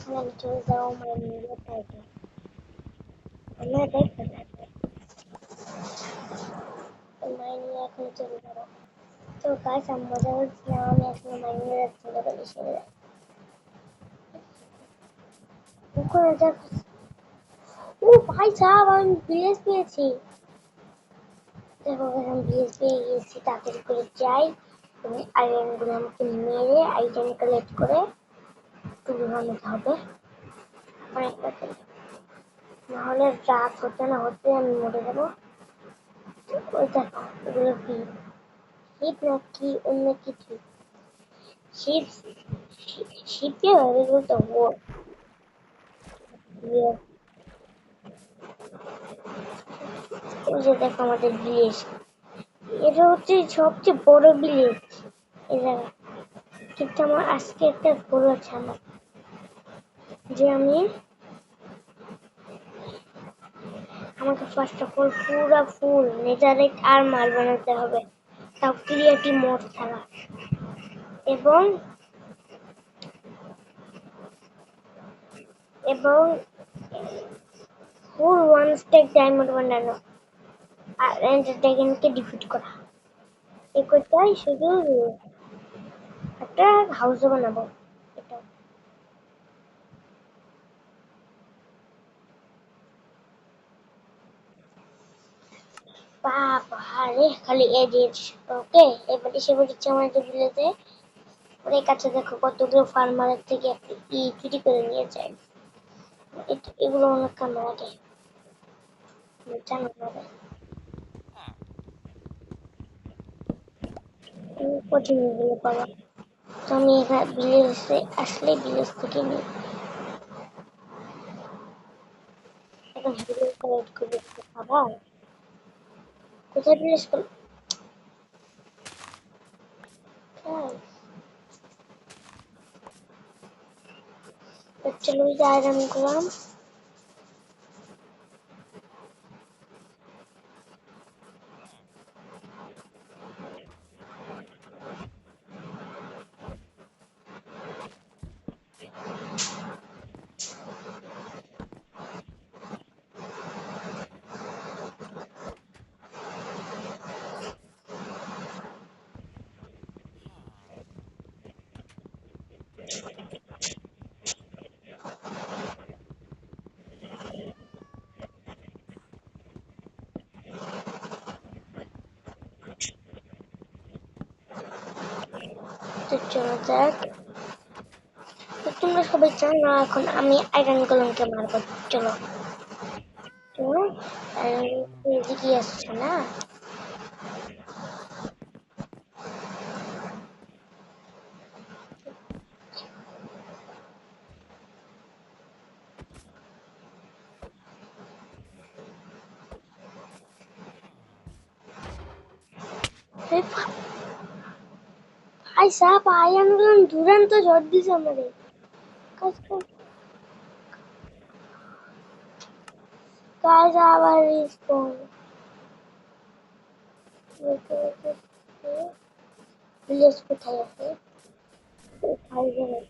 এখানে চলে যাও মাইনিংয়ের টাইপে আমরা দেখতে থাকি মাইনিং এখানে চলে যাবো তো গাছ আমি মজা করছিলাম আমি আসলে মাইনিংয়ে যাচ্ছি বলে সেরে ওখানে দেখ ও ভাই সাহেব আমি ভিলেজ পেয়েছি দেখো আমি ভিলেজ পেয়ে গেছি তাড়াতাড়ি করে যাই তুমি আইরনগুলো আমাকে মেরে আইটেম কালেক্ট করে তুলে বানাতে হবে অনেক তাড়াতাড়ি নাহলে রাত হতে না হতে আমি মরে যাবো ওই দেখো এগুলো কি শিপ নাকি অন্য কিছু শিপ শিপে এগুলো তো ওর ওই যে দেখো আমাদের ভিলেজ এটা হচ্ছে সবচেয়ে বড় ভিলেজ এই জায়গা কিন্তু আমার আজকে একটা ভুল আছে আমার যে আমি আমাকে ফার্স্ট অফ অল পুরো ফুল নেজারেট আর্মার বানাতে হবে তাও ক্রিয়েটিভ মোড ছাড়া এবং এবং ফুল ওয়ান স্টেক ডায়মন্ড বানানো আর এন্ডার ড্রাগনকে ডিফিট করা এই কয়টাই শুধু একটা হাউস বানাবো এটা বাবা রে খালি এডিট ওকে এবার এসে পড়েছে আমাদের ভিলেজে ওর কাছে দেখো কতগুলো ফার্মারের থেকে একটা চুরি করে নিয়ে যায় এগুলো অনেক কামে লাগে জানো না কঠিন এগুলো পাওয়া তো আমি এখানে ভিলেজে আসলে ভিলেজ থেকে নিই এখন ভিলেজ কালেক্ট করে আবার কোথায় ভিলেজ চলো ওই যে আয়রন করলাম তো চলো যাক তো তোমরা সবাই জানো এখন আমি আয়রন গোলেমকে মারবো চলো চলো এদিকে আসছে না ভাই সাহেব আয়রন গোলেম দুরান্ত ঝড় দিছে আমাদের কাজ কাজ আবার রিস্পন ভিলেজ কোথায় আছে কোথায় যাবে